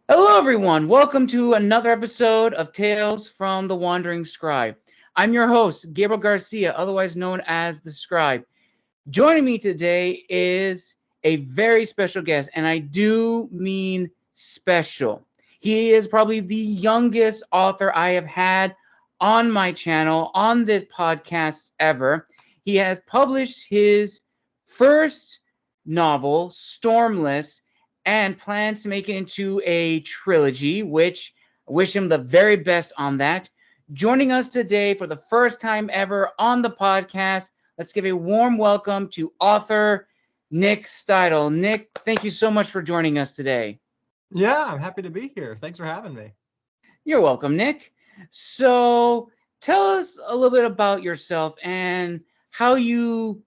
Hello, everyone. Welcome to another episode of Tales from the Wandering Scribe. I'm your host, Gabriel Garcia, otherwise known as the Scribe. Joining me today is a very special guest, and I do mean special. He is probably the youngest author I have had on my channel, on this podcast ever. He has published his first novel, Stormless, and plans to make it into a trilogy, which I wish him the very best on that. Joining us today for the first time ever on the podcast, let's give a warm welcome to author Nick Stitle. Nick, thank you so much for joining us today. Yeah, I'm happy to be here. Thanks for having me. You're welcome, Nick. So tell us a little bit about yourself and how you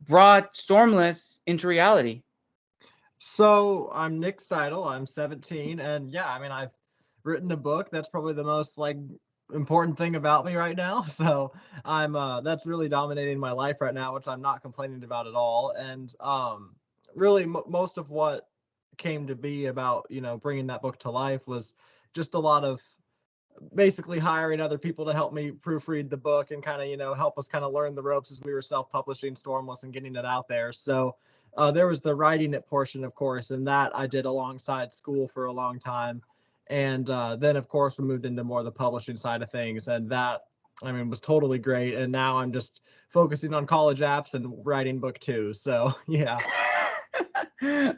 brought Stormless into reality. So I'm Nick Stitle. I'm 17, and yeah, I've written a book. That's probably the most important thing about me right now. So I'm that's really dominating my life right now, which I'm not complaining about at all. And really, most of what came to be about bringing that book to life was just a lot of basically hiring other people to help me proofread the book and kind of help us kind of learn the ropes as we were self-publishing Stormless and getting it out there. So there was the writing it portion, of course, and that I did alongside school for a long time. And then, of course, we moved into more the publishing side of things, and that was totally great. And now I'm just focusing on college apps and writing book two. So yeah.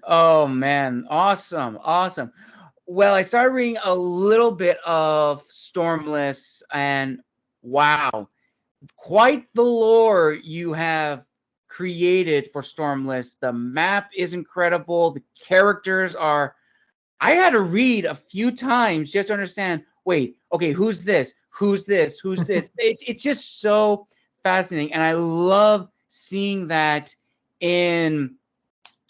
Oh man, awesome. Well, I started reading a little bit of Stormless, and wow, quite the lore you have created for Stormless. The map is incredible. The characters are. I had to read a few times just to understand. Wait, okay, who's this? Who's this? Who's this? It's just so fascinating, and I love seeing that in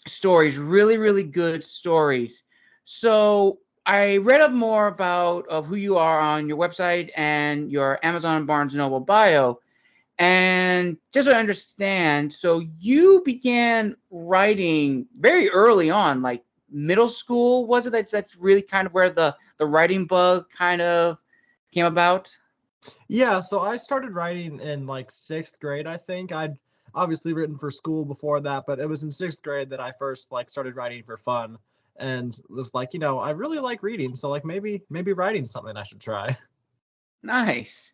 stories. Really good stories. So I read up more about of who you are on your website and your Amazon Barnes Noble bio. And just so I understand, so you began writing very early on, like middle school, was it? That's really kind of where the writing bug kind of came about? Yeah, so I started writing in sixth grade, I think. I'd obviously written for school before that, but it was in sixth grade that I first started writing for fun and was I really like reading, so maybe writing something I should try. Nice.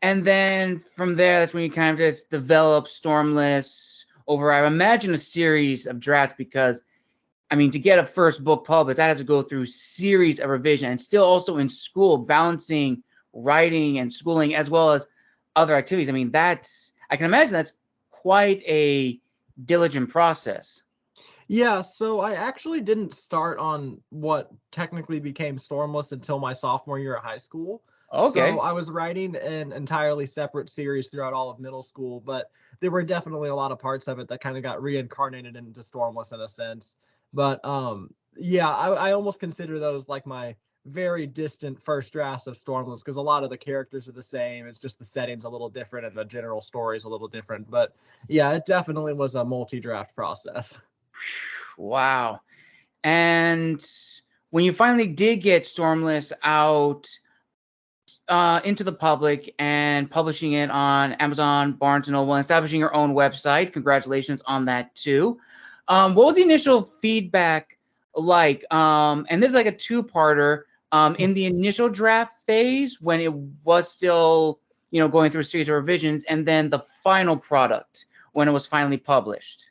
And then from there, that's when you kind of just develop Stormless over, I imagine, a series of drafts because, to get a first book published, that has to go through series of revision and still also in school, balancing writing and schooling as well as other activities. I can imagine that's quite a diligent process. Yeah, so I actually didn't start on what technically became Stormless until my sophomore year at high school. So Okay. I was writing an entirely separate series throughout all of middle school, but there were definitely a lot of parts of it that kind of got reincarnated into Stormless in a sense. But yeah, I almost consider those like my very distant first drafts of Stormless because a lot of the characters are the same. It's just the setting's a little different and the general story is a little different. But yeah, it definitely was a multi-draft process. Wow. And when you finally did get Stormless out into the public and publishing it on Amazon, Barnes & Noble, and establishing your own website, congratulations on that too. What was the initial feedback like? And this is like a two-parter. In the initial draft phase, when it was still, going through a series of revisions, and then the final product when it was finally published.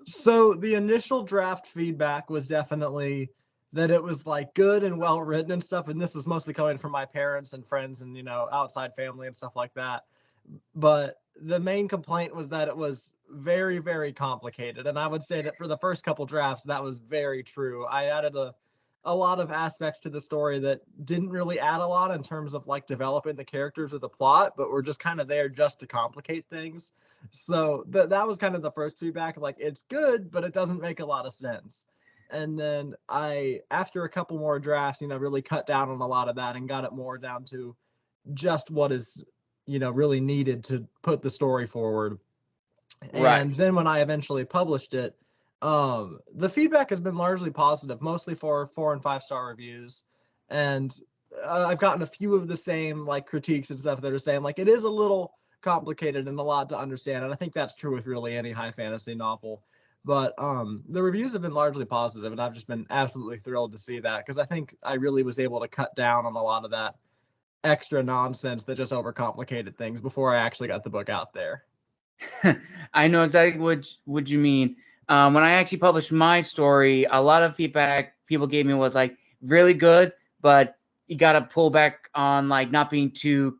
So the initial draft feedback was definitely that it was good and well written and stuff. And this was mostly coming from my parents and friends and, outside family and stuff like that. But the main complaint was that it was very, very complicated. And I would say that for the first couple drafts, that was very true. I added a lot of aspects to the story that didn't really add a lot in terms of developing the characters or the plot, but were just kind of there just to complicate things. So that was kind of the first feedback. It's good, but it doesn't make a lot of sense. And then after a couple more drafts, really cut down on a lot of that and got it more down to just what is, really needed to put the story forward. Right. And then when I eventually published it, The feedback has been largely positive, mostly for 4 and 5-star reviews, and I've gotten a few of the same like critiques and stuff that are saying like it is a little complicated and a lot to understand, and I think that's true with really any high fantasy novel. But the reviews have been largely positive, and I've just been absolutely thrilled to see that, because I think I really was able to cut down on a lot of that extra nonsense that just overcomplicated things before I actually got the book out there. I know exactly what you mean. When I actually published my story, a lot of feedback people gave me was like really good, but you got to pull back on like not being too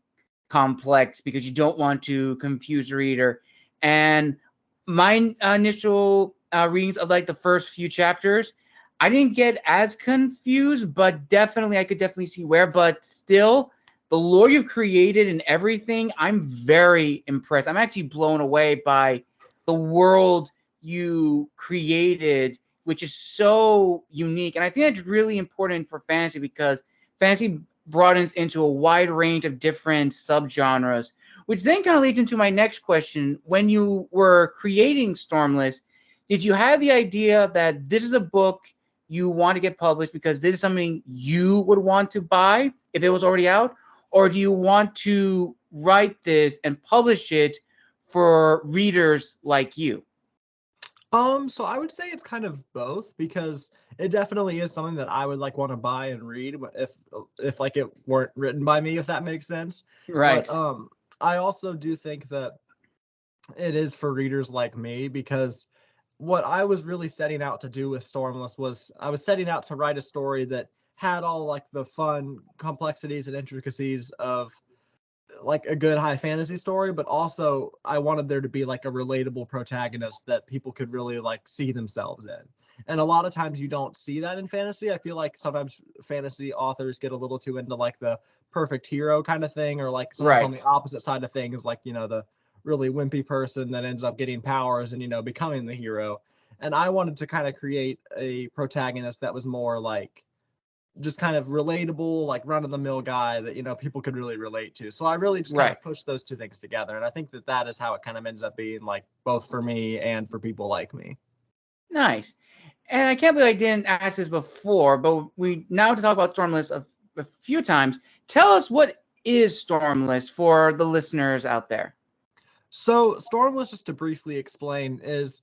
complex because you don't want to confuse the reader. And my initial readings of like the first few chapters, I didn't get as confused, but definitely I could definitely see where. But still, the lore you've created and everything, I'm very impressed. I'm actually blown away by the world you created, which is so unique. And I think that's really important for fantasy because fantasy broadens into a wide range of different subgenres, which then kind of leads into my next question. When you were creating Stormless, did you have the idea that this is a book you want to get published because this is something you would want to buy if it was already out? Or do you want to write this and publish it for readers like you? So I would say it's kind of both, because it definitely is something that I would like want to buy and read if like it weren't written by me, if that makes sense. But Right. I also do think that it is for readers like me, because what I was really setting out to do with Stormless was I was setting out to write a story that had all like the fun complexities and intricacies of like a good high fantasy story, but also I wanted there to be like a relatable protagonist that people could really like see themselves in. And a lot of times you don't see that in fantasy. I feel like sometimes fantasy authors get a little too into like the perfect hero kind of thing, or like sometimes on the Right. opposite side of things, like, you know, the really wimpy person that ends up getting powers and, you know, becoming the hero. And I wanted to kind of create a protagonist that was more like just kind of relatable, like run of the mill guy that, you know, people could really relate to. So I really just kind Right. of pushed those two things together. And I think that that is how it kind of ends up being like both for me and for people like me. Nice. And I can't believe I didn't ask this before, but we now to talk about Stormless a few times. Tell us, what is Stormless for the listeners out there? So Stormless, just to briefly explain, is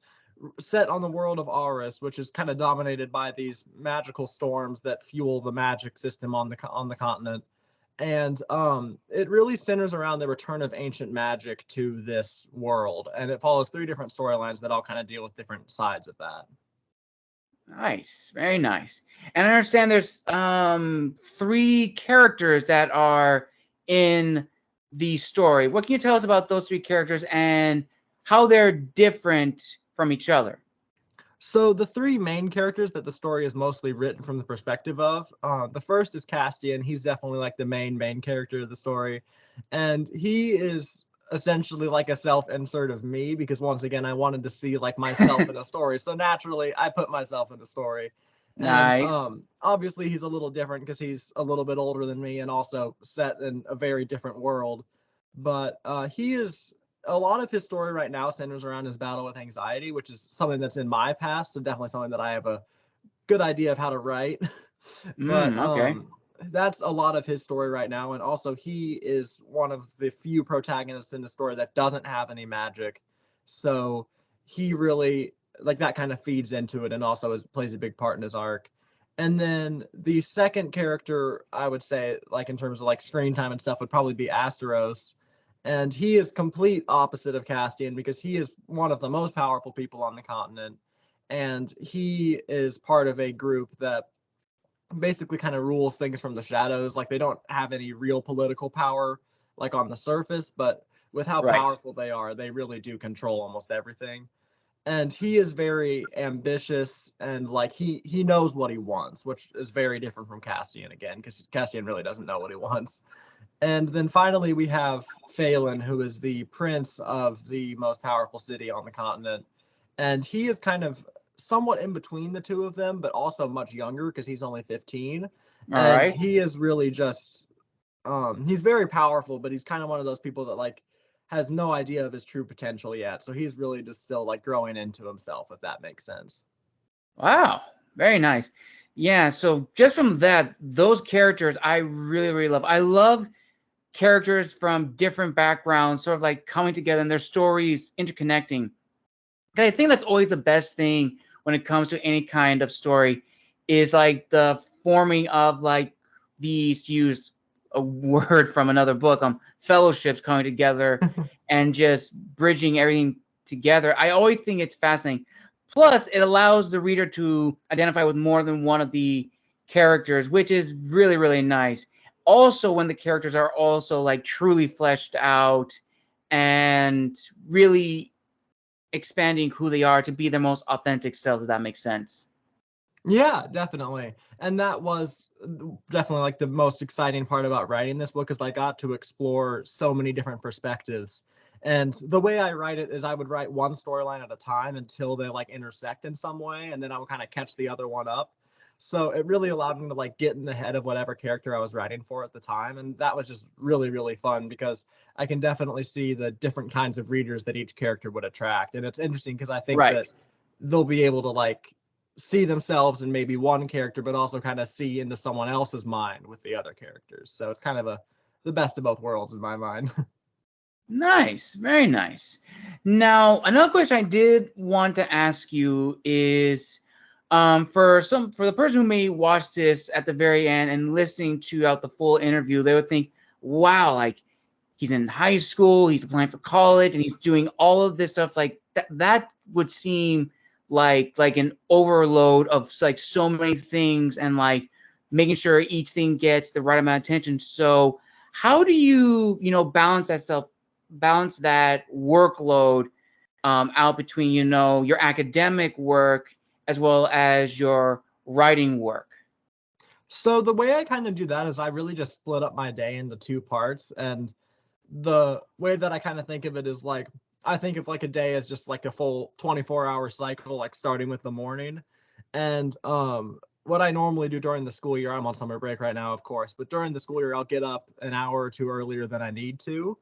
set on the world of Aris, which is kind of dominated by these magical storms that fuel the magic system on the continent. And it really centers around the return of ancient magic to this world, and it follows 3 different storylines that all kind of deal with different sides of that. Nice. Very nice. And I understand there's 3 characters that are in the story. What can you tell us about those 3 characters and how they're different from each other? So the 3 main characters that the story is mostly written from the perspective of, the first is Castian. He's definitely like the main character of the story, and he is essentially like a self-insert of me, because once again I wanted to see like myself in a story. So naturally I put myself in the story. And Nice. obviously he's a little different because he's a little bit older than me and also set in a very different world. But he is a lot of his story right now centers around his battle with anxiety, which is something that's in my past, so definitely something that I have a good idea of how to write. But Okay. that's a lot of his story right now, and also he is one of the few protagonists in the story that doesn't have any magic, so he really like that kind of feeds into it, and also plays a big part in his arc. And then the second character, I would say, like in terms of like screen time and stuff, would probably be Asteros, and he is complete opposite of Castian because he is one of the most powerful people on the continent, and he is part of a group that basically kind of rules things from the shadows. Like they don't have any real political power like on the surface, but with how Right. powerful they are, they really do control almost everything. And he is very ambitious, and like he knows what he wants, which is very different from Castian again, because Castian really doesn't know what he wants. And then finally, we have Phelan, who is the prince of the most powerful city on the continent. And he is kind of somewhat in between the two of them, but also much younger because he's only 15. All And right. he is really just, he's very powerful, but he's kind of one of those people that like has no idea of his true potential yet. So he's really just still like growing into himself, if that makes sense. Wow, very nice. Yeah, so just from that, those characters I really, really love. I love characters from different backgrounds sort of like coming together and their stories interconnecting. And I think that's always the best thing when it comes to any kind of story is like the forming of like these, to use a word from another book, fellowships coming together and just bridging everything together. I always think it's fascinating. Plus, it allows the reader to identify with more than one of the characters, which is really, really nice. Also, when the characters are also like truly fleshed out and really expanding who they are to be their most authentic selves, if that makes sense. Yeah, definitely. And that was definitely like the most exciting part about writing this book is I got to explore so many different perspectives. And the way I write it is I would write one storyline at a time until they like intersect in some way, and then I would kind of catch the other one up. So it really allowed me to like get in the head of whatever character I was writing for at the time. And that was just really, really fun because I can definitely see the different kinds of readers that each character would attract. And it's interesting because I think Right. that they'll be able to like see themselves in maybe one character, but also kind of see into someone else's mind with the other characters. So it's kind of the best of both worlds in my mind. Nice. Very nice. Now, another question I did want to ask you is for the person who may watch this at the very end and listening to out the full interview, they would think, wow, like he's in high school, he's applying for college, and he's doing all of this stuff. Like that would seem like an overload of like so many things and like making sure each thing gets the right amount of attention. So how do you balance that workload out between your academic work as well as your writing work? So the way I kind of do that is I really just split up my day into two parts. And the way that I kind of think of it is like I think of like a day as just like a full 24-hour cycle, like starting with the morning. And what I normally do during the school year, I'm on summer break right now, of course, but during the school year, I'll get up an hour or two earlier than I need to,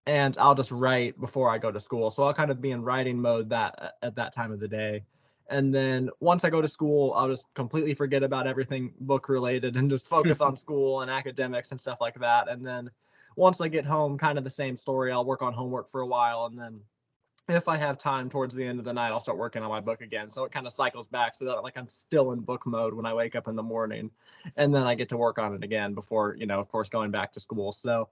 and I'll just write before I go to school. So I'll kind of be in writing mode that at that time of the day. And then once I go to school, I'll just completely forget about everything book related and just focus on school and academics and stuff like that. And then once I get home, kind of the same story. I'll work on homework for a while, and then if I have time towards the end of the night, I'll start working on my book again. So it kind of cycles back so that like I'm still in book mode when I wake up in the morning, and then I get to work on it again before, of course, going back to school. So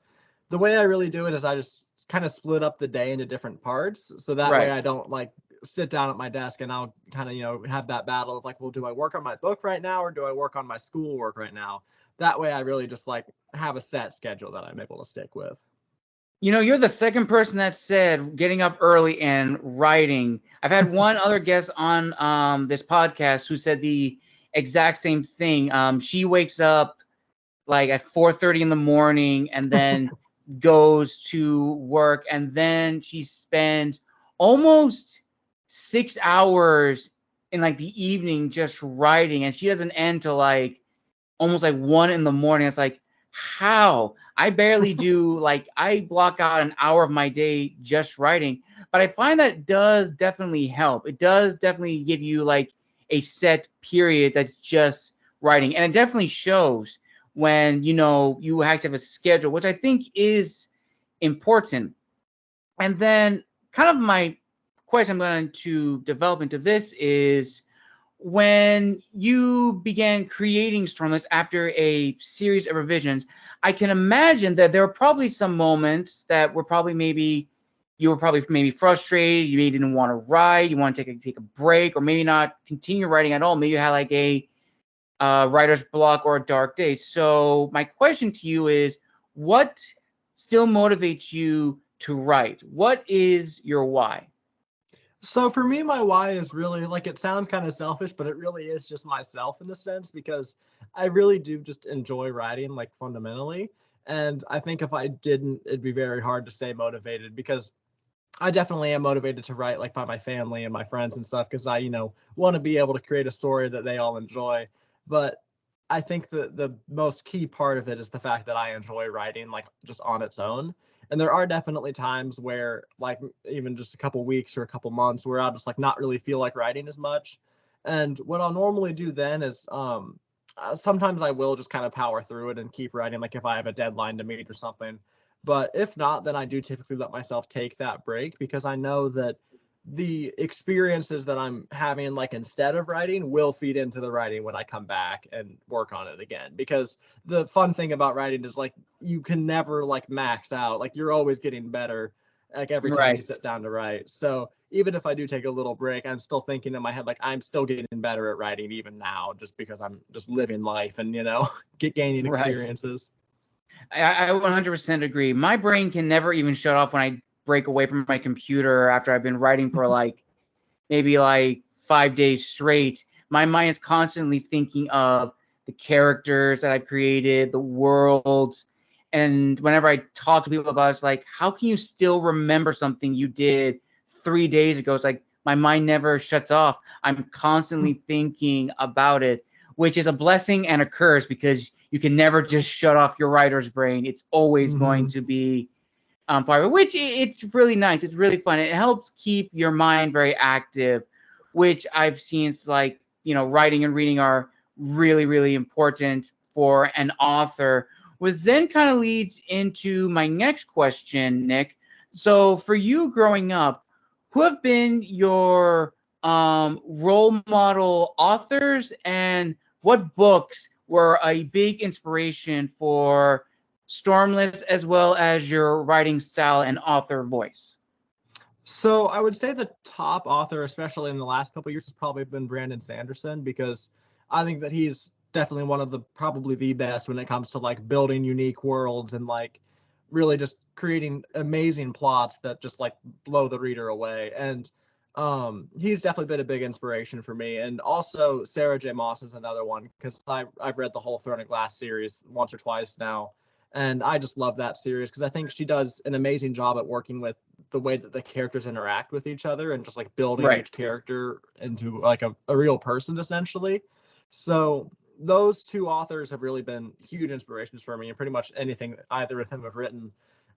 the way I really do it is I just kind of split up the day into different parts. So that way Right. I don't like sit down at my desk and I'll kind of, have that battle of like, well, do I work on my book right now or do I work on my schoolwork right now? That way I really just like have a set schedule that I'm able to stick with. You're the second person that said getting up early and writing. I've had one other guest on this podcast who said the exact same thing. She wakes up like at 4:30 in the morning and then goes to work, and then she spends almost 6 hours in like the evening just writing, and she doesn't end till like almost like 1 in the morning. It's like, how? I barely do, like, I block out an hour of my day just writing, but I find that does definitely help. It does definitely give you like a set period that's just writing, and it definitely shows when you have to have a schedule, which I think is important. And then, kind of my question I'm going to develop into this is, when you began creating Stormless after a series of revisions, I can imagine that there were probably some moments that were probably maybe you were probably maybe frustrated, you maybe didn't want to write, you want to take a break, or maybe not continue writing at all. Maybe you had like a writer's block or a dark day. So my question to you is, what still motivates you to write? What is your why? So for me, my why is really like it sounds kind of selfish, but it really is just myself in a sense because I really do just enjoy writing like fundamentally. And I think if I didn't, it'd be very hard to stay motivated because I definitely am motivated to write like by my family and my friends and stuff because I, want to be able to create a story that they all enjoy. But I think the most key part of it is the fact that I enjoy writing like just on its own. And there are definitely times where like even just a couple weeks or a couple months where I'll just like not really feel like writing as much. And what I'll normally do then is sometimes I will just kind of power through it and keep writing, like if I have a deadline to meet or something. But if not, then I do typically let myself take that break, because I know that the experiences that I'm having, like instead of writing, will feed into the writing when I come back and work on it again. Because the fun thing about writing is like you can never like max out. Like you're always getting better like every time you Right. sit down to write. So even if I do take a little break, I'm still thinking in my head like I'm still getting better at writing even now, just because I'm just living life and gaining Right. experiences. I 100% agree. My brain can never even shut off when I break away from my computer after I've been writing for like maybe like 5 days straight. My mind is constantly thinking of the characters that I've created, the worlds. And whenever I talk to people about it, it's like, how can you still remember something you did 3 days ago? It's like my mind never shuts off. I'm constantly thinking about it, which is a blessing and a curse, because you can never just shut off your writer's brain. It's always going to be part of it, which it's really nice. It's really fun. It helps keep your mind very active, which I've seen like, writing and reading are really, really important for an author, which then kind of leads into my next question, Nick. So for you growing up, who have been your role model authors, and what books were a big inspiration for Stormless, as well as your writing style and author voice? So I would say the top author, especially in the last couple of years, has probably been Brandon Sanderson, because I think that he's definitely one of the probably the best when it comes to like building unique worlds and like really just creating amazing plots that just like blow the reader away. And he's definitely been a big inspiration for me. And also Sarah J. Maas is another one, because I've read the whole Throne of Glass series once or twice now. And I just love that series because I think she does an amazing job at working with the way that the characters interact with each other and just like building Right. each character into like a real person essentially. So those two authors have really been huge inspirations for me, and pretty much anything either of them have written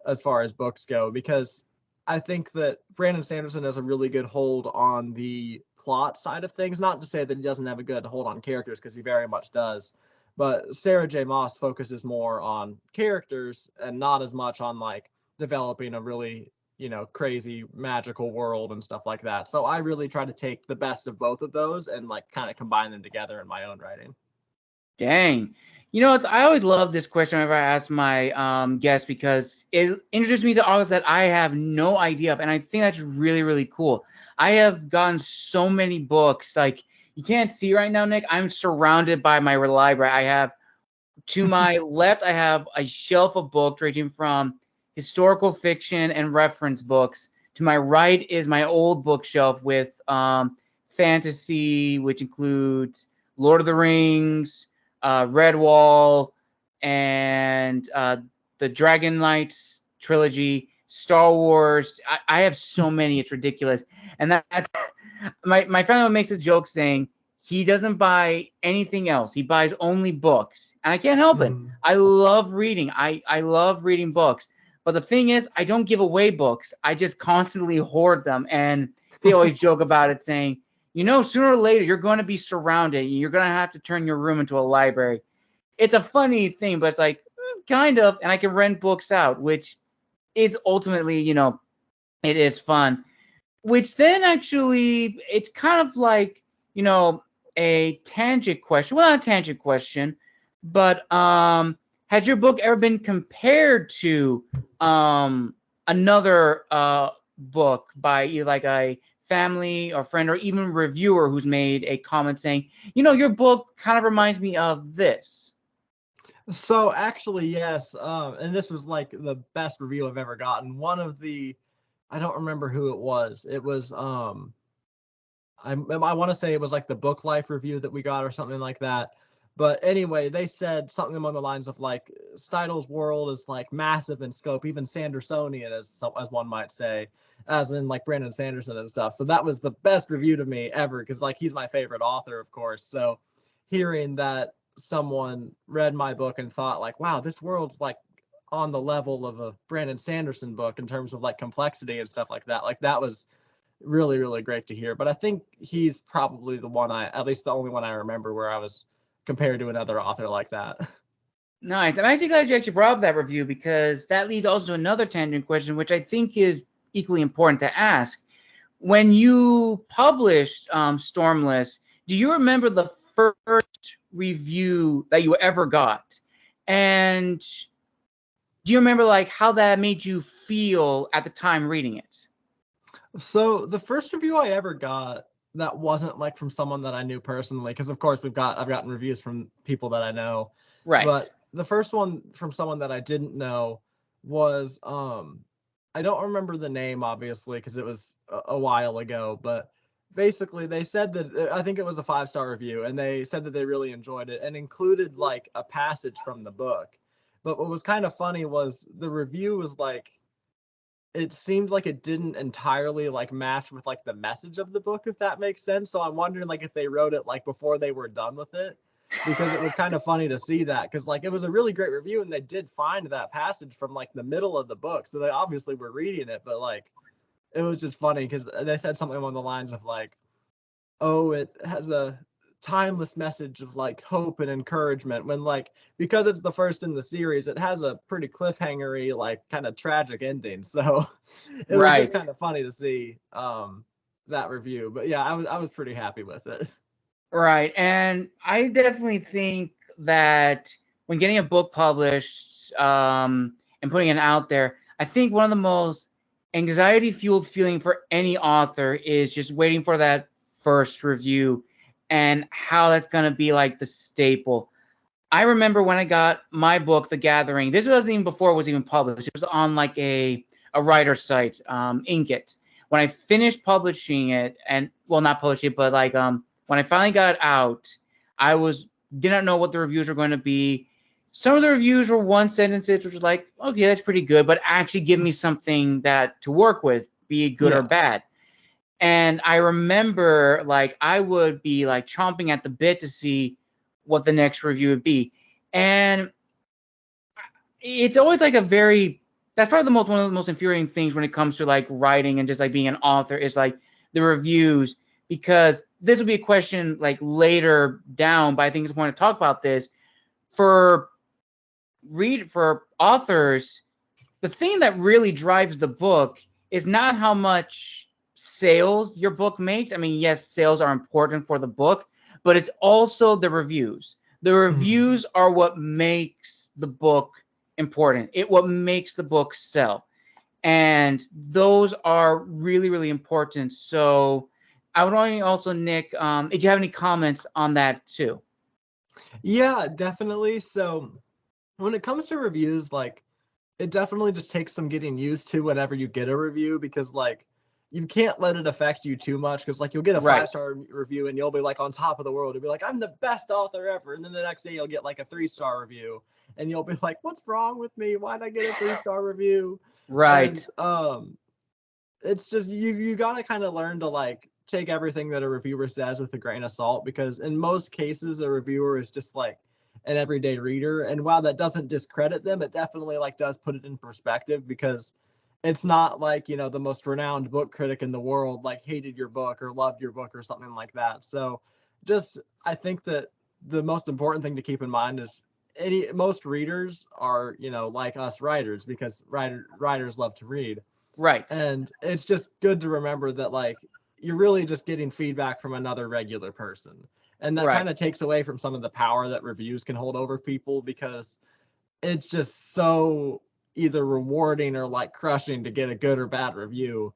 as far as books go, because I think that Brandon Sanderson has a really good hold on the plot side of things. Not to say that he doesn't have a good hold on characters, because he very much does. But Sarah J. Maas focuses more on characters and not as much on like developing a really, crazy magical world and stuff like that. So I really try to take the best of both of those and like kind of combine them together in my own writing. Dang. You know what? I always love this question whenever I ask my guests, because it introduces me to authors that I have no idea of. And I think that's really, really cool. I have gotten so many books. Like, you can't see right now, Nick. I'm surrounded by my library. I have, to my left, I have a shelf of books ranging from historical fiction and reference books. To my right is my old bookshelf with fantasy, which includes Lord of the Rings, Redwall, and the Dragon Knights trilogy, Star Wars. I have so many, it's ridiculous. And that's my friend makes a joke saying he doesn't buy anything else. He buys only books. And I can't help it. I love reading. I love reading books. But the thing is, I don't give away books. I just constantly hoard them. And they always joke about it, saying, sooner or later, you're going to be surrounded. You're going to have to turn your room into a library. It's a funny thing, but it's like, kind of. And I can rent books out, which is ultimately, it is fun. Which then actually, it's kind of like, a tangent question. Well, not a tangent question, but has your book ever been compared to another book by either like a family or friend or even reviewer who's made a comment saying, your book kind of reminds me of this? So actually, yes. And this was like the best review I've ever gotten. I don't remember who it was. It was, I want to say it was like the Book Life review that we got or something like that. But anyway, they said something along the lines of like Stitel's world is like massive in scope, even Sandersonian, as one might say, as in like Brandon Sanderson and stuff. So that was the best review to me ever, because like he's my favorite author, of course. So hearing that someone read my book and thought like, wow, this world's like on the level of a Brandon Sanderson book in terms of like complexity and stuff like that. Like that was really, really great to hear. But I think he's probably at least the only one I remember where I was compared to another author like that. Nice. I'm actually glad you actually brought up that review, because that leads also to another tangent question, which I think is equally important to ask. When you published Stormless, do you remember the first review that you ever got? And do you remember like how that made you feel at the time reading it? So the first review I ever got that wasn't like from someone that I knew personally, because of course I've gotten reviews from people that I know, Right. but the first one from someone that I didn't know was I don't remember the name obviously because it was a while ago, but basically they said that I think it was a 5-star review, and they said that they really enjoyed it and included like a passage from the book. But what was kind of funny was the review was like, it seemed like it didn't entirely like match with like the message of the book, if that makes sense. So I'm wondering like if they wrote it like before they were done with it, because it was kind of funny to see that, because like it was a really great review and they did find that passage from like the middle of the book, so they obviously were reading it. But like it was just funny because they said something along the lines of like, oh, it has a timeless message of like hope and encouragement, when like, because it's the first in the series, it has a pretty cliffhangery like kind of tragic ending. So it was just Right. kind of funny to see that review. But yeah, I was pretty happy with it. Right. And I definitely think that when getting a book published and putting it out there, I think one of the most anxiety fueled feeling for any author is just waiting for that first review and how that's going to be like the staple. I remember when I got my book, The Gathering. This wasn't even before it was even published. It was on like a writer site, Inkit. When I finished publishing it, and well, not publishing it, but like when I finally got it out, I didn't know what the reviews were going to be. Some of the reviews were one sentences, which was like, okay, that's pretty good, but actually give me something that to work with, be it good or Yeah. bad. And I remember like I would be like chomping at the bit to see what the next review would be. And it's always like that's probably one of the most infuriating things when it comes to like writing and just like being an author, is like the reviews, because this will be a question like later down, but I think it's important to talk about this for authors. The thing that really drives the book is not how much sales your book makes. I mean, yes, sales are important for the book, but it's also the reviews. The reviews are what makes the book important. What makes the book sell. And those are really, really important. So I would also, Nick, did you have any comments on that too? Yeah, definitely. So when it comes to reviews, like it definitely just takes some getting used to whenever you get a review, because like you can't let it affect you too much, because like you'll get a Right. 5-star review and you'll be like on top of the world. You'll be like, I'm the best author ever. And then the next day you'll get like a 3-star review and you'll be like, what's wrong with me? Why'd I get a 3-star review? And Right. it's just you gotta kind of learn to like take everything that a reviewer says with a grain of salt, because in most cases a reviewer is just like an everyday reader, and while that doesn't discredit them, it definitely like does put it in perspective, because it's not like, the most renowned book critic in the world like hated your book or loved your book or something like that. So just, I think that the most important thing to keep in mind is most readers are, like us writers, because writers love to read. Right. And it's just good to remember that like you're really just getting feedback from another regular person, and that Right. kind of takes away from some of the power that reviews can hold over people, because it's just so either rewarding or like crushing to get a good or bad review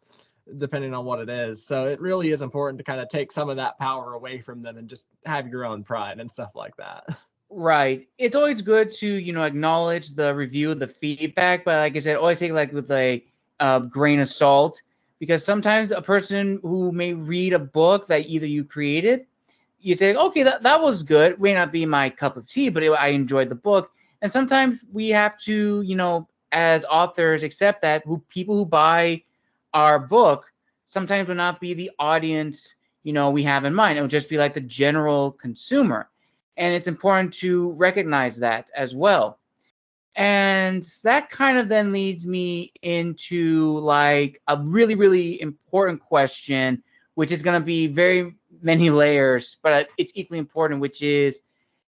depending on what it is. So it really is important to kind of take some of that power away from them and just have your own pride and stuff like that. Right. It's always good to, acknowledge the review, the feedback, but like I said, always take like with a grain of salt, because sometimes a person who may read a book that either you created, you say, okay, that was good. May not be my cup of tea, but I enjoyed the book. And sometimes we have to, as authors, accept that people who buy our book sometimes will not be the audience, we have in mind. It will just be like the general consumer. And it's important to recognize that as well. And that kind of then leads me into like a really, really important question, which is going to be very many layers, but it's equally important, which is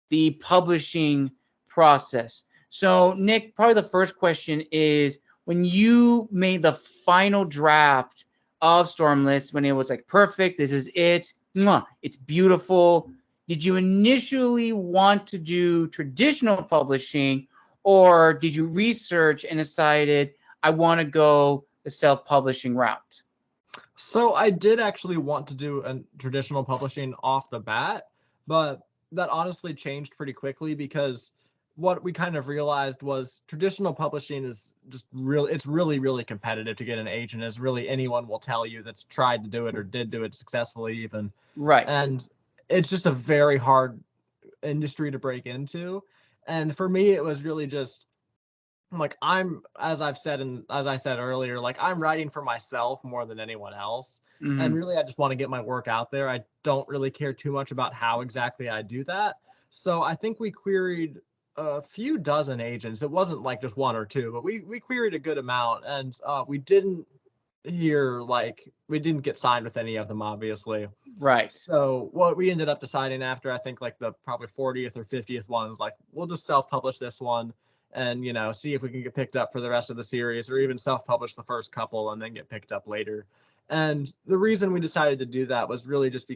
the publishing process. So, Nick, probably the first question is when you made the final draft of Stormless, when it was like perfect, this is it, mwah, it's beautiful. Did you initially want to do traditional publishing, or did you research and decided I want to go the self-publishing route? So I did actually want to do a traditional publishing off the bat, but that honestly changed pretty quickly because what we kind of realized was traditional publishing is just real it's really really competitive to get an agent, as really anyone will tell you that's tried to do it or did do it successfully even. Right. And it's just a very hard industry to break into. And for me, it was really just like as I've said and as I said earlier, like I'm writing for myself more than anyone else. And Mm-hmm. really I just want to get my work out there. I don't really care too much about how exactly I do that. So I think we queried a few dozen agents. It wasn't like just one or two, but we queried a good amount, and we didn't get signed with any of them, obviously. Right. So what we ended up deciding after, I think like the probably 40th or 50th one, is like, we'll just self-publish this one and, see if we can get picked up for the rest of the series, or even self-publish the first couple and then get picked up later. And the reason we decided to do that was really just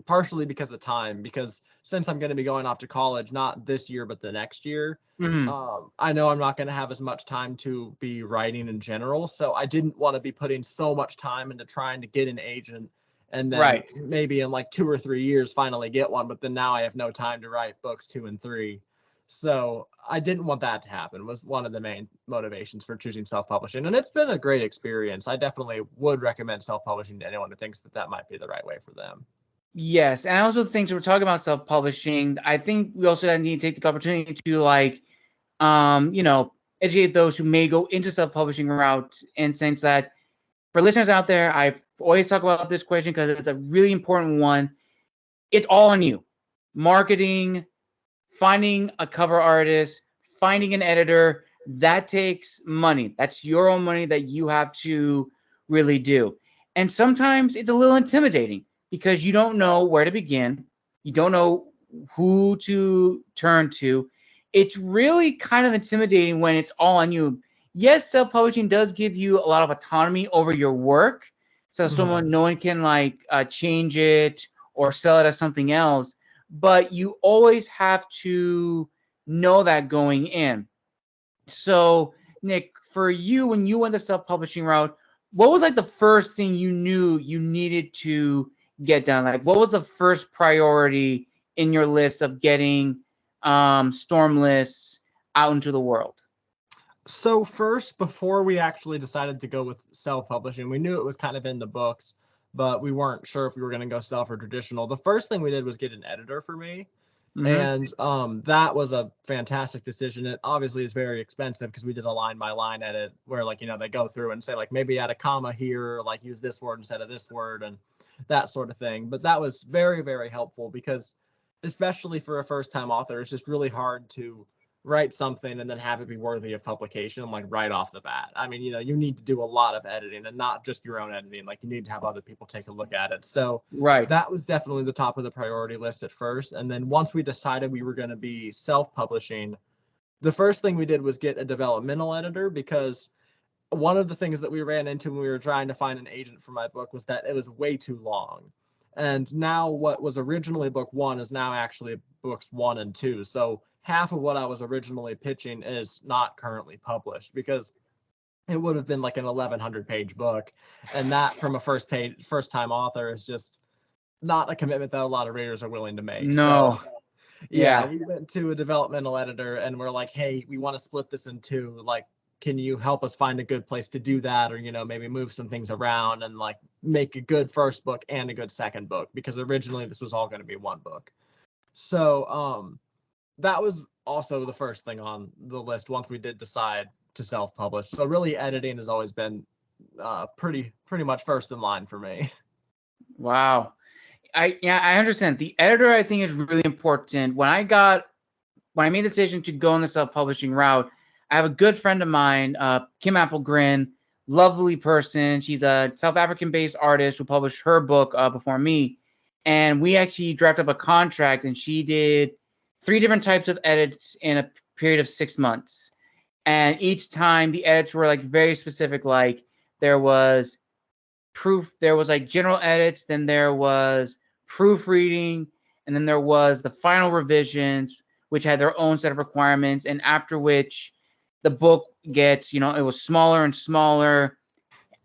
partially because of time, because since I'm going to be going off to college, not this year, but the next year, Mm-hmm. I know I'm not going to have as much time to be writing in general. So I didn't want to be putting so much time into trying to get an agent and then Right. maybe in like 2 or 3 years finally get one, but then now I have no time to write books 2 and 3. So I didn't want that to happen, was one of the main motivations for choosing self-publishing. And it's been a great experience. I definitely would recommend self-publishing to anyone who thinks that that might be the right way for them. Yes, and I also think so. We're talking about self-publishing. I think we also need to take the opportunity to like, you know, educate those who may go into self-publishing route, in sense that for listeners out there, I've always talk about this question because it's a really important one. It's all on you. Marketing, finding a cover artist, finding an editor, that takes money. That's your own money that you have to really do. And sometimes it's a little intimidating because you don't know where to begin. You don't know who to turn to. It's really kind of intimidating when it's all on you. Yes, self-publishing does give you a lot of autonomy over your work. So Mhm. no one can like change it or sell it as something else, but you always have to know that going in. So, Nick, for you, when you went the self-publishing route, what was like the first thing you knew you needed to get done? Like, what was the first priority in your list of getting Stormless out into the world? So first, before we actually decided to go with self-publishing, we knew it was kind of in the books, but we weren't sure if we were going to go self or traditional. The first thing we did was get an editor for me. Mm-hmm. And that was a fantastic decision. It obviously is very expensive because we did a line by line edit where, like, they go through and say, like, maybe add a comma here, or like use this word instead of this word, and that sort of thing. But that was very, very helpful because, especially for a first time author, it's just really hard to write something and then have it be worthy of publication, like right off the bat. I mean, you need to do a lot of editing, and not just your own editing. Like, you need to have other people take a look at it. So Right. that was definitely the top of the priority list at first. And then once we decided we were going to be self-publishing, the first thing we did was get a developmental editor, because one of the things that we ran into when we were trying to find an agent for my book was that it was way too long. And now what was originally book one is now actually books 1 and 2. So half of what I was originally pitching is not currently published, because it would have been like an 1,100-page book. And that, from a first time author, is just not a commitment that a lot of readers are willing to make. So No. yeah, Yeah. we went to a developmental editor and we're like, hey, we want to split this in two. Like, can you help us find a good place to do that? Or, maybe move some things around and like make a good first book and a good second book, because originally this was all going to be one book. So that was also the first thing on the list once we did decide to self-publish. So really editing has always been pretty much first in line for me. Wow. I understand. The editor I think is really important. When I made the decision to go in the self-publishing route, I have a good friend of mine, Kim Applegrin, lovely person. She's a South African-based artist who published her book before me. And we actually drafted up a contract, and she did 3 different types of edits in a period of 6 months. And each time the edits were like very specific, like there was like general edits, then there was proofreading, and then there was the final revisions, which had their own set of requirements. And after which the book gets, it was smaller and smaller.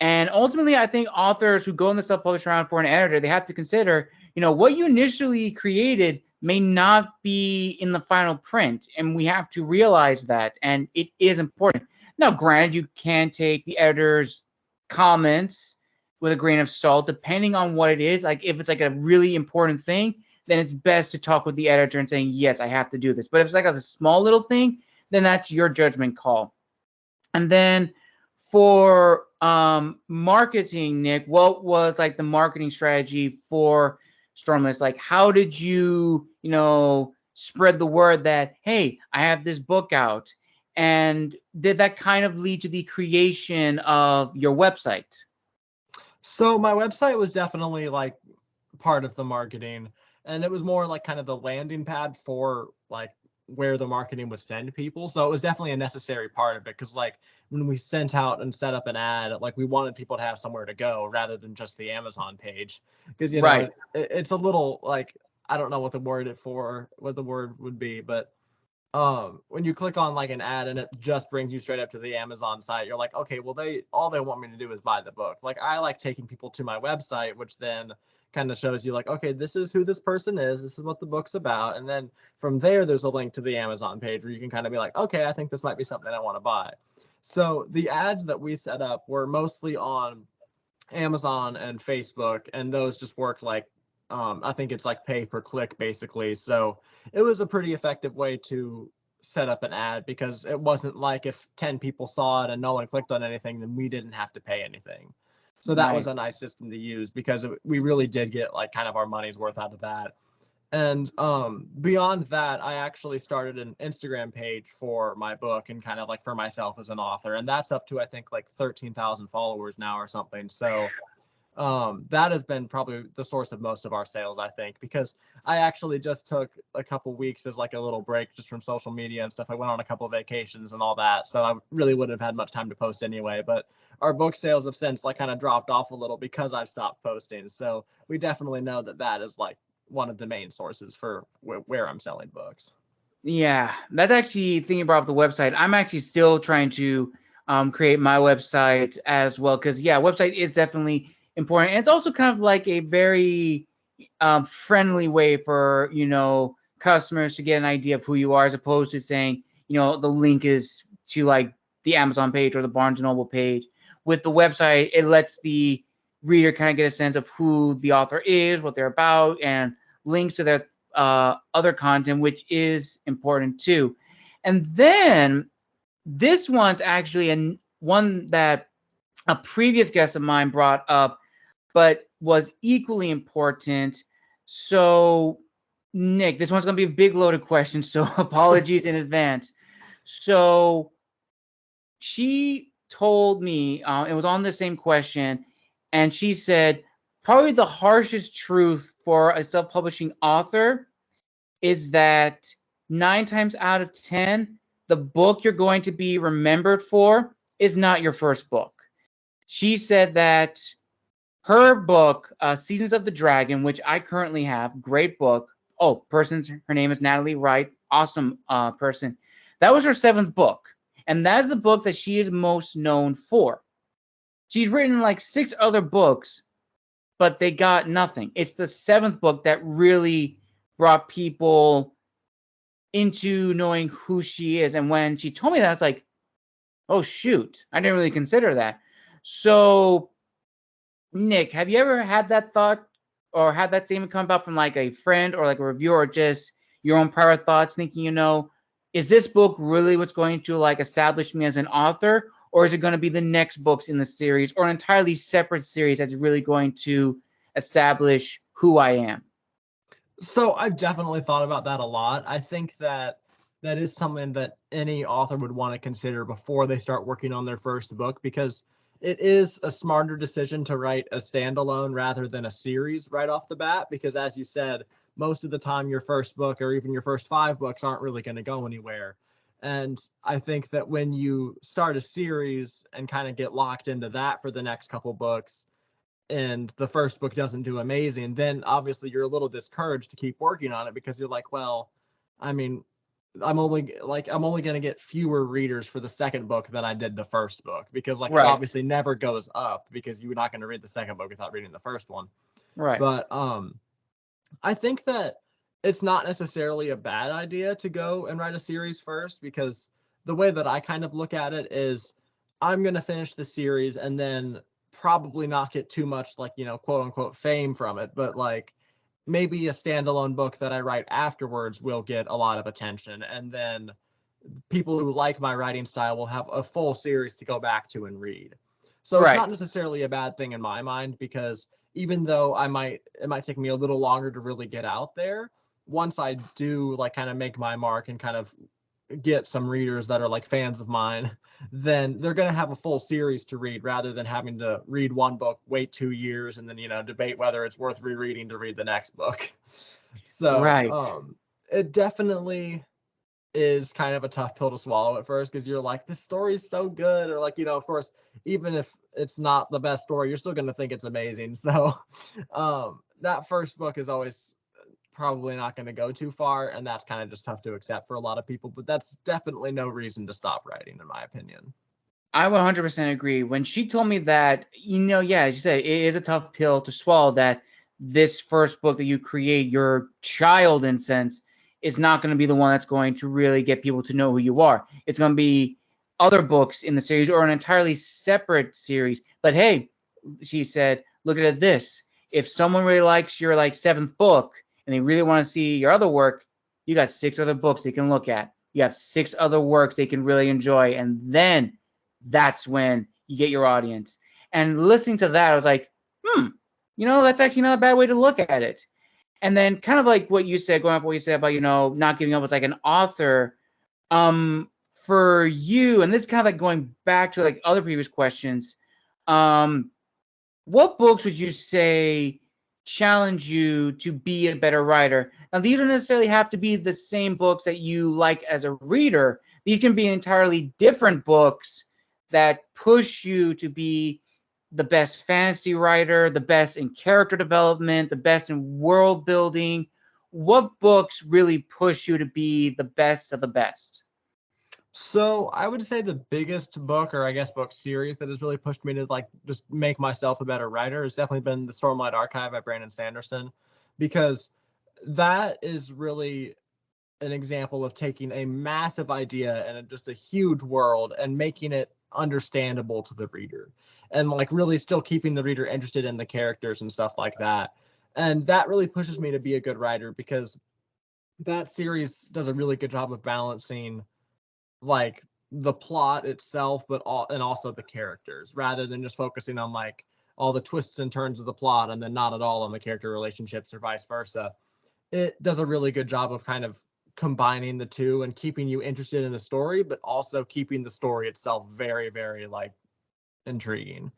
And ultimately, I think authors who go in the self-published round for an editor, they have to consider, what you initially created may not be in the final print. And we have to realize that. And it is important. Now, granted, you can take the editor's comments with a grain of salt, depending on what it is. Like if it's like a really important thing, then it's best to talk with the editor and saying, yes, I have to do this. But if it's like a small little thing, then that's your judgment call. And then for marketing, Nick, what was like the marketing strategy for Stormless? Like, how did you, spread the word that, hey, I have this book out? And did that kind of lead to the creation of your website? So my website was definitely like part of the marketing, and it was more like kind of the landing pad for like where the marketing would send people. So it was definitely a necessary part of it, because like when we sent out and set up an ad, like we wanted people to have somewhere to go rather than just the Amazon page, because Right. it's a little like, I don't know what the word would be, but when you click on like an ad and it just brings you straight up to the Amazon site, you're like, okay, well, all they want me to do is buy the book. Like I like taking people to my website, which then kind of shows you like, okay, this is who this person is, this is what the book's about. And then from there, there's a link to the Amazon page where you can kind of be like, okay, I think this might be something I want to buy. So the ads that we set up were mostly on Amazon and Facebook, and those just work like, I think it's like pay per click basically. So it was a pretty effective way to set up an ad, because it wasn't like if 10 people saw it and no one clicked on anything, then we didn't have to pay anything. So that was Nice. a nice system to use, because we really did get like kind of our money's worth out of that. And beyond that, I actually started an Instagram page for my book and kind of like for myself as an author. And that's up to, I think, like 13,000 followers now or something. So that has been probably the source of most of our sales, I think, because I actually just took a couple weeks as like a little break just from social media and stuff. I went on a couple of vacations and all that, so I really wouldn't have had much time to post anyway. But our book sales have since like kind of dropped off a little because I've stopped posting. So we definitely know that is like one of the main sources for where I'm selling books. Yeah, that's actually thinking about the website. I'm actually still trying to create my website as well, because website is definitely important. And it's also kind of like a very friendly way for customers to get an idea of who you are, as opposed to saying the link is to like the Amazon page or the Barnes and Noble page. With the website, it lets the reader kind of get a sense of who the author is, what they're about, and links to their other content, which is important too. And then this one's actually one that a previous guest of mine brought up, but was equally important. So, Nick, this one's going to be a big loaded question, so apologies in advance. So, she told me, it was on the same question, and she said, probably the harshest truth for a self-publishing author is that 9 times out of 10, the book you're going to be remembered for is not your first book. She said that her book, Seasons of the Dragon, which I currently have, great book. Oh, her name is Natalie Wright, awesome person. That was her 7th book, and that is the book that she is most known for. She's written like 6 other books, but they got nothing. It's the 7th book that really brought people into knowing who she is. And when she told me that, I was like, oh, shoot, I didn't really consider that. So, Nick, have you ever had that thought or had that statement come about from like a friend or like a reviewer, or just your own private thoughts, thinking, is this book really what's going to like establish me as an author? Or is it going to be the next books in the series, or an entirely separate series that's really going to establish who I am? So I've definitely thought about that a lot. I think that that is something that any author would want to consider before they start working on their first book, because it is a smarter decision to write a standalone rather than a series right off the bat, because as you said, most of the time your first book or even your first 5 books aren't really going to go anywhere. And I think that when you start a series and kind of get locked into that for the next couple books, and the first book doesn't do amazing, then obviously you're a little discouraged to keep working on it, because you're like, well, I mean, I'm only going to get fewer readers for the second book than I did the first book, because like Right. it obviously never goes up, because you're not going to read the second book without reading the first one. Right. But I think that it's not necessarily a bad idea to go and write a series first, because the way that I kind of look at it is I'm going to finish the series and then probably not get too much, like, you know, quote unquote fame from it, but like maybe a standalone book that I write afterwards will get a lot of attention, and then people who like my writing style will have a full series to go back to and read. So it's not necessarily a bad thing in my mind, because even though it might take me a little longer to really get out there, once I do like kind of make my mark and kind of get some readers that are like fans of mine, then they're going to have a full series to read, rather than having to read one book, wait 2 years, and then, you know, debate whether it's worth rereading to read the next book. So it definitely is kind of a tough pill to swallow at first, because you're like, this story's so good, or like, you know, of course, even if it's not the best story, you're still going to think it's amazing. So that first book is always probably not going to go too far, and that's kind of just tough to accept for a lot of people, but that's definitely no reason to stop writing, in my opinion. I 100% agree. When she told me that, you know, yeah, as you said, it is a tough pill to swallow, that this first book that you create, your child in sense, is not going to be the one that's going to really get people to know who you are. It's going to be other books in the series or an entirely separate series. But hey, she said, look at this. If someone really likes your like 7th book and they really want to see your other work, you got 6 other books they can look at. You have 6 other works they can really enjoy. And then that's when you get your audience. And listening to that, I was like, you know, that's actually not a bad way to look at it. And then kind of like what you said, going off what you said about, you know, not giving up as like an author, for you, and this is kind of like going back to like other previous questions, what books would you say challenge you to be a better writer? Now, these don't necessarily have to be the same books that you like as a reader. These can be entirely different books that push you to be the best fantasy writer, the best in character development, the best in world building. What books really push you to be the best of the best? So I would say the biggest book, or I guess book series, that has really pushed me to like just make myself a better writer has definitely been the Stormlight Archive by Brandon Sanderson, because that is really an example of taking a massive idea and just a huge world and making it understandable to the reader, and like really still keeping the reader interested in the characters and stuff like that. And that really pushes me to be a good writer, because that series does a really good job of balancing like the plot itself, but also the characters, rather than just focusing on like all the twists and turns of the plot and then not at all on the character relationships, or vice versa. It does a really good job of kind of combining the two and keeping you interested in the story, but also keeping the story itself very, very like intriguing.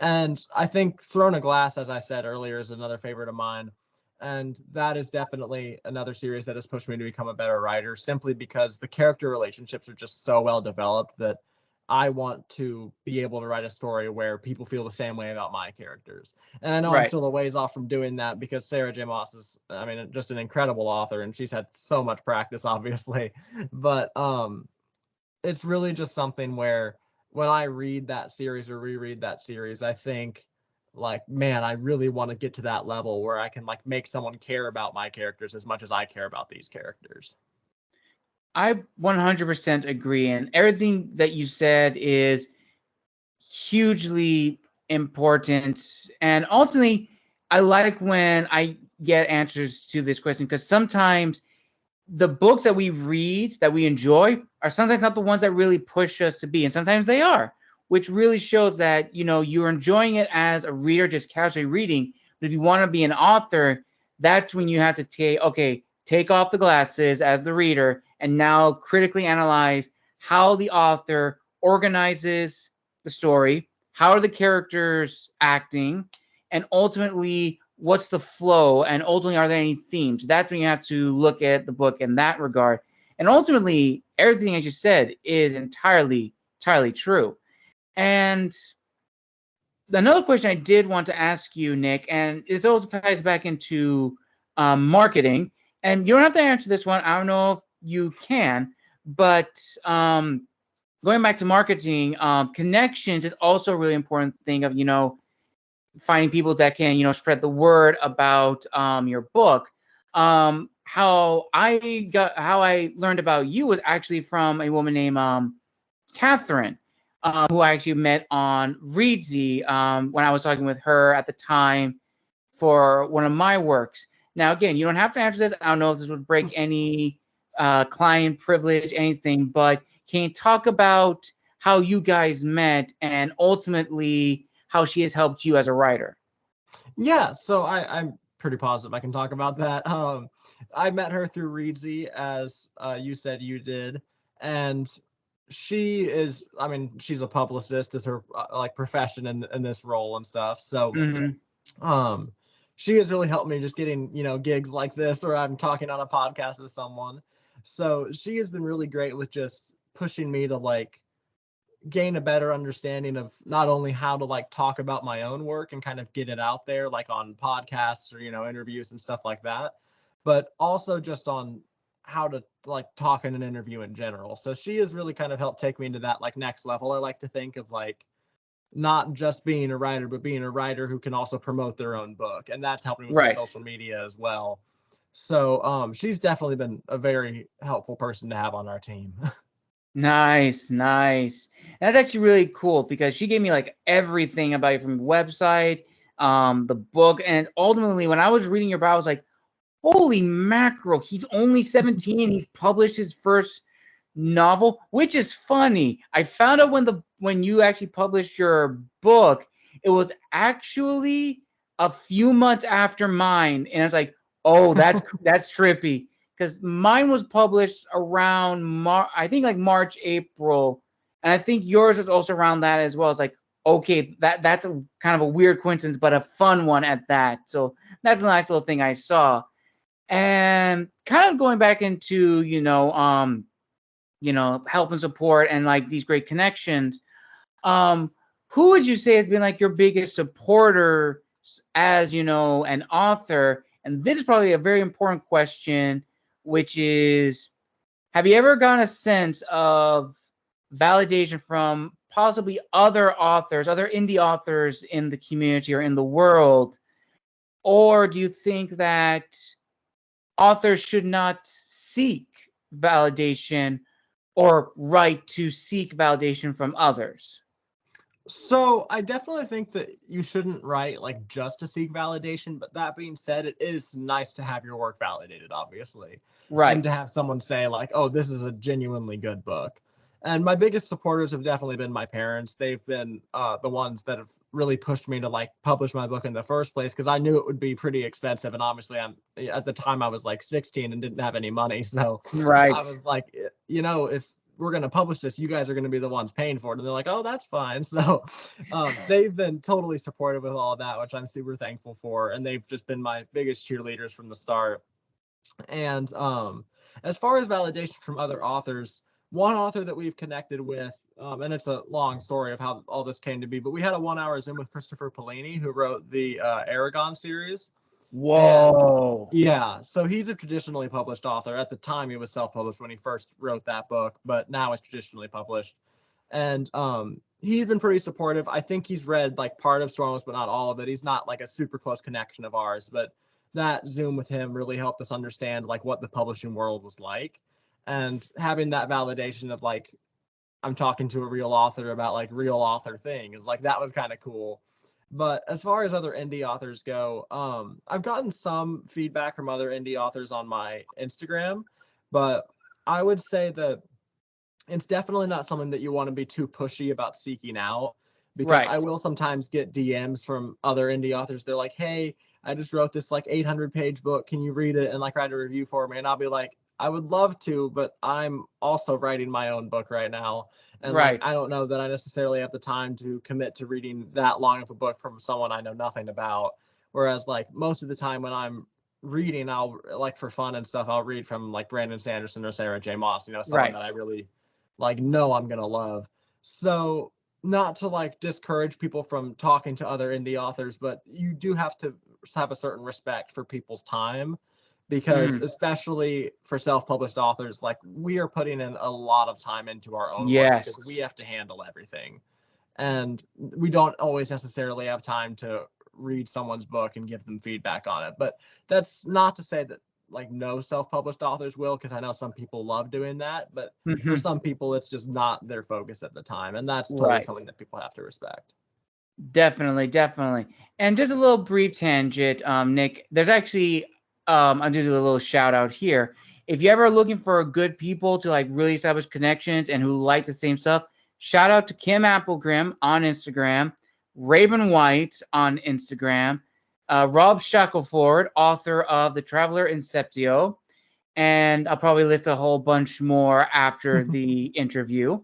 And I think Throne of Glass, as I said earlier, is another favorite of mine. And that is definitely another series that has pushed me to become a better writer, simply because the character relationships are just so well developed that I want to be able to write a story where people feel the same way about my characters. And I know I'm still a ways off from doing that, because Sarah J. Maas is, I mean, just an incredible author, and she's had so much practice, obviously. But it's really just something where when I read that series or reread that series, I think like, man, I really want to get to that level where I can like make someone care about my characters as much as I care about these characters. I 100% agree. And everything that you said is hugely important. And ultimately, I like when I get answers to this question, because sometimes the books that we read that we enjoy are sometimes not the ones that really push us to be, and sometimes they are, which really shows that, you know, you're enjoying it as a reader, just casually reading. But if you want to be an author, that's when you have to take off the glasses as the reader and now critically analyze how the author organizes the story, how are the characters acting, and ultimately what's the flow, and ultimately are there any themes. That's when you have to look at the book in that regard. And ultimately, everything as you said is entirely true. And another question I did want to ask you, Nick, and this also ties back into marketing. And you don't have to answer this one. I don't know if you can, but going back to marketing, connections is also a really important thing of, finding people that can, spread the word about your book. How I learned about you was actually from a woman named Catherine, who I actually met on Readsy when I was talking with her at the time for one of my works. Now, again, you don't have to answer this. I don't know if this would break any client privilege, anything, but can you talk about how you guys met and ultimately how she has helped you as a writer? Yeah, so I'm pretty positive I can talk about that. I met her through Readsy, as you said you did, and she is, I mean, she's a publicist, is her like profession in this role and stuff. So um she has really helped me just getting, gigs like this, or I'm talking on a podcast with someone. So she has been really great with just pushing me to like gain a better understanding of not only how to like talk about my own work and kind of get it out there like on podcasts or interviews and stuff like that, but also just on how to like talk in an interview in general. So she has really kind of helped take me into that like next level. I like to think of like not just being a writer, but being a writer who can also promote their own book, and that's helping with the Right. social media as well. So she's definitely been a very helpful person to have on our team. Nice, nice. That's actually really cool because she gave me like everything about you, from the website, the book, and ultimately when I was reading your bio, I was like, holy mackerel, he's only 17. He's published his first novel, which is funny. I found out when you actually published your book, it was actually a few months after mine, and it's like, oh, that's trippy because mine was published around I think like March, April, and I think yours was also around that as well. It's like, okay, that's a kind of a weird coincidence, but a fun one at that. So that's a nice little thing I saw. And kind of going back into, help and support and like these great connections. Who would you say has been like your biggest supporter as, an author? And this is probably a very important question, which is, have you ever gotten a sense of validation from possibly other authors, other indie authors in the community or in the world? Or do you think that authors should not seek validation or right to seek validation from others? So I definitely think that you shouldn't write like just to seek validation, but that being said, it is nice to have your work validated, obviously, and to Right. have someone say like, "Oh, this is a genuinely good book." And my biggest supporters have definitely been my parents. They've been the ones that have really pushed me to like publish my book in the first place, because I knew it would be pretty expensive, and obviously at the time I was like 16 and didn't have any money, so I Right. was like, if we're going to publish this, you guys are going to be the ones paying for it. And they're like, oh, that's fine. So they've been totally supportive with all of that, which I'm super thankful for. And they've just been my biggest cheerleaders from the start. And as far as validation from other authors, one author that we've connected with, and it's a long story of how all this came to be, but we had a 1 hour Zoom with Christopher Polini, who wrote the Aragon series. And Whoa. yeah, so he's a traditionally published author. At the time, he was self-published when he first wrote that book, but now it's traditionally published. And he's been pretty supportive. I think he's read like part of Stormless, but not all of it. He's not like a super close connection of ours, but that Zoom with him really helped us understand like what the publishing world was like, and having that validation of like I'm talking to a real author about like real author things, like that was kind of cool. But as far as other indie authors go, I've gotten some feedback from other indie authors on my Instagram, but I would say that it's definitely not something that you want to be too pushy about seeking out, because I Right. will sometimes get DMs from other indie authors. They're like, hey, I just wrote this like 800-page book. Can you read it and like write a review for me? And I'll be like, I would love to, but I'm also writing my own book right now. And like, Right. I don't know that I necessarily have the time to commit to reading that long of a book from someone I know nothing about. Whereas like most of the time when I'm reading, I'll like for fun and stuff, I'll read from like Brandon Sanderson or Sarah J. Maas, someone Right. that I really like know I'm going to love. So not to like discourage people from talking to other indie authors, but you do have to have a certain respect for people's time, because Mhm. especially for self-published authors, like we are putting in a lot of time into our own work because we Yes. have to handle everything, and we don't always necessarily have time to read someone's book and give them feedback on it. But that's not to say that like no self-published authors will, because I know some people love doing that, but for Mhm. some people it's just not their focus at the time, and that's totally Right. something that people have to respect. Definitely, definitely. And just a little brief tangent, Nick. There's actually, I'm gonna do a little shout out here. If you're ever looking for good people to like really establish connections and who like the same stuff, shout out to Kim Applegrim on Instagram, Raven White on Instagram, Rob Shackelford, author of The Traveler Inceptio, and I'll probably list a whole bunch more after the interview.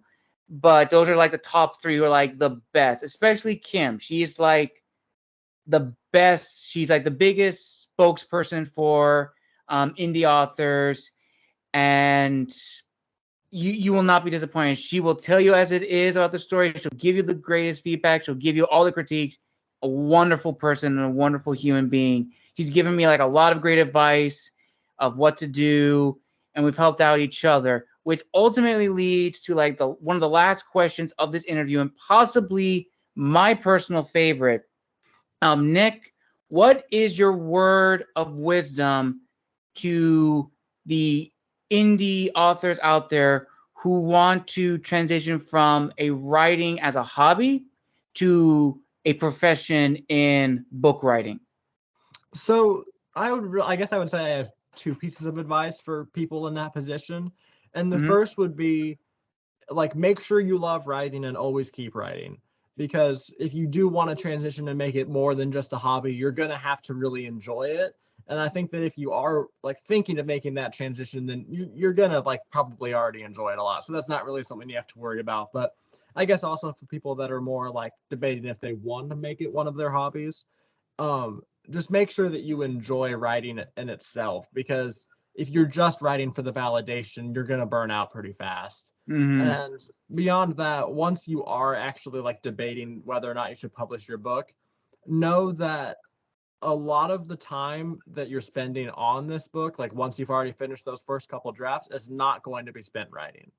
But those are like the top three who are like the best, especially Kim. She's like the best. She's like the biggest spokesperson for indie authors, and you will not be disappointed. She will tell you as it is about the story. She'll give you the greatest feedback. She'll give you all the critiques. A wonderful person and a wonderful human being. She's given me like a lot of great advice of what to do, and we've helped out each other, which ultimately leads to like the one of the last questions of this interview, and possibly my personal favorite. Nick, what is your word of wisdom to the indie authors out there who want to transition from a writing as a hobby to a profession in book writing? So I guess I would say I have two pieces of advice for people in that position. And the Mm-hmm. first would be like, make sure you love writing and always keep writing. Because if you do want to transition and make it more than just a hobby, you're going to have to really enjoy it. And I think that if you are like thinking of making that transition, then you're going to like probably already enjoy it a lot. So that's not really something you have to worry about. But I guess also for people that are more like debating if they want to make it one of their hobbies, just make sure that you enjoy writing it in itself, because if you're just writing for the validation, you're going to burn out pretty fast. Mm-hmm. And beyond that, once you are actually like debating whether or not you should publish your book, know that a lot of the time that you're spending on this book, like once you've already finished those first couple drafts, is not going to be spent writing.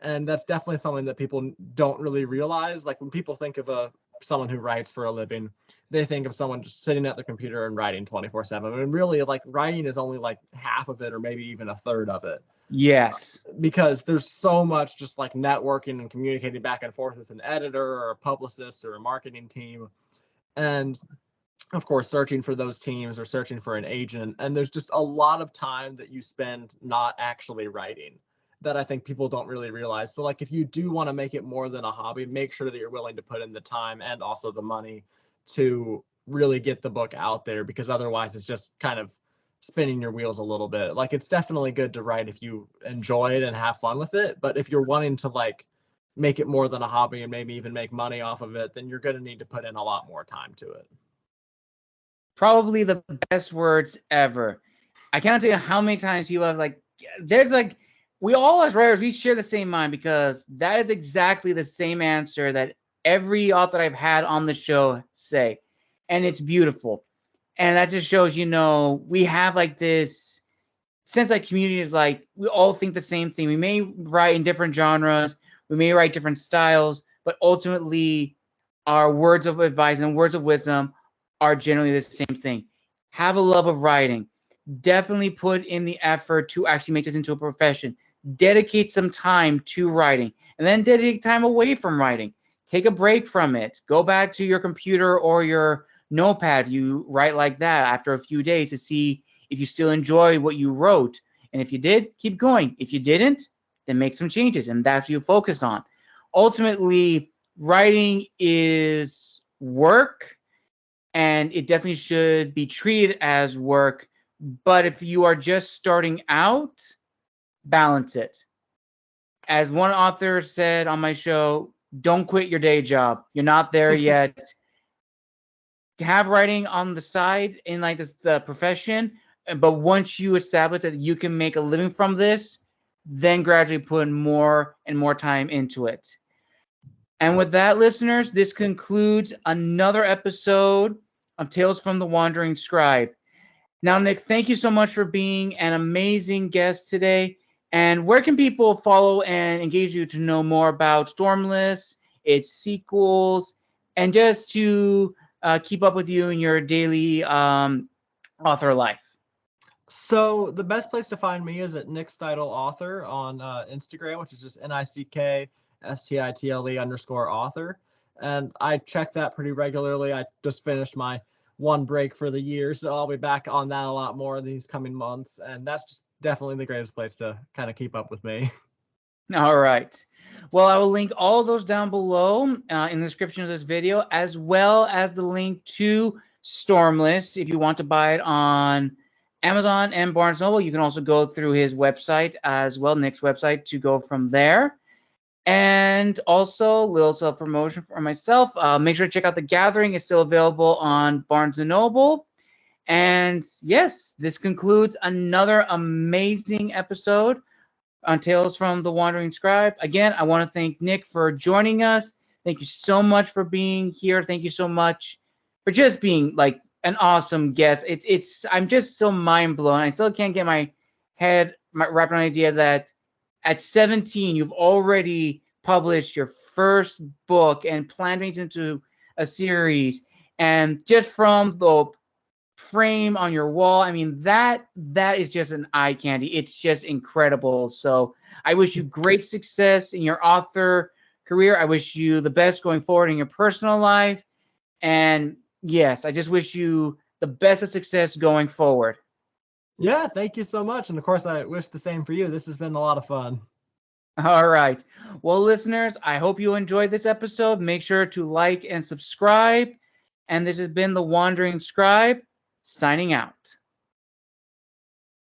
And that's definitely something that people don't really realize. Like when people think of someone who writes for a living, they think of someone just sitting at their computer and writing 24/7. And really, like writing is only like half of it, or maybe even a third of it, Yes. because there's so much just like networking and communicating back and forth with an editor or a publicist or a marketing team, and of course searching for those teams or searching for an agent. And there's just a lot of time that you spend not actually writing that I think people don't really realize. So like if you do want to make it more than a hobby, make sure that you're willing to put in the time and also the money to really get the book out there, because otherwise it's just kind of spinning your wheels a little bit. Like it's definitely good to write if you enjoy it and have fun with it, but if you're wanting to like make it more than a hobby and maybe even make money off of it, then you're going to need to put in a lot more time to it. Probably the best words ever. I cannot tell you how many times people have like, there's like, we all as writers, we share the same mind, because that is exactly the same answer that every author I've had on the show say. And it's beautiful. And that just shows, we have like this sense like community is like, we all think the same thing. We may write in different genres, we may write different styles, but ultimately our words of advice and words of wisdom are generally the same thing. Have a love of writing. Definitely put in the effort to actually make this into a profession. Dedicate some time to writing, and then dedicate time away from writing. Take a break from it. Go back to your computer or your notepad if you write like that after a few days to see if you still enjoy what you wrote. And if you did, keep going. If you didn't, then make some changes, and that's what you focus on. Ultimately, writing is work, and it definitely should be treated as work. But if you are just starting out, balance it. As one author said on my show, don't quit your day job. You're not there yet. Have writing on the side in like the profession, but once you establish that you can make a living from this, then gradually put more and more time into it. And with that, listeners, this concludes another episode of Tales from the Wandering Scribe. Now, Nick, thank you so much for being an amazing guest today. And where can people follow and engage you to know more about Stormless, its sequels, and just to keep up with you in your daily author life? So the best place to find me is at Nick Stitle Author on Instagram, which is just NICKSTITLE_author. And I check that pretty regularly. I just finished my one break for the year, so I'll be back on that a lot more in these coming months. And that's just definitely the greatest place to kind of keep up with me. All right. Well, I will link all of those down below in the description of this video, as well as the link to Stormless. If you want to buy it on Amazon and Barnes & Noble, you can also go through his website as well, Nick's website, to go from there. And also, little self-promotion for myself. Make sure to check out The Gathering. It's still available on Barnes & Noble. And yes, this concludes another amazing episode on Tales from the Wandering Scribe. Again, I want to thank Nick for joining us. Thank you so much for being here. Thank you so much for just being like an awesome guest. I'm just so mind blown. I still can't get my head wrapped around the idea that at 17 you've already published your first book and planned it into a series. And just from the frame on your wall, I mean, that is just an eye candy. It's just incredible. So I wish you great success in your author career. I wish you the best going forward in your personal life. And yes, I just wish you the best of success going forward. Yeah, thank you so much. And of course, I wish the same for you. This has been a lot of fun. All right. Well, listeners, I hope you enjoyed this episode. Make sure to like and subscribe. And this has been The Wandering Scribe, signing out.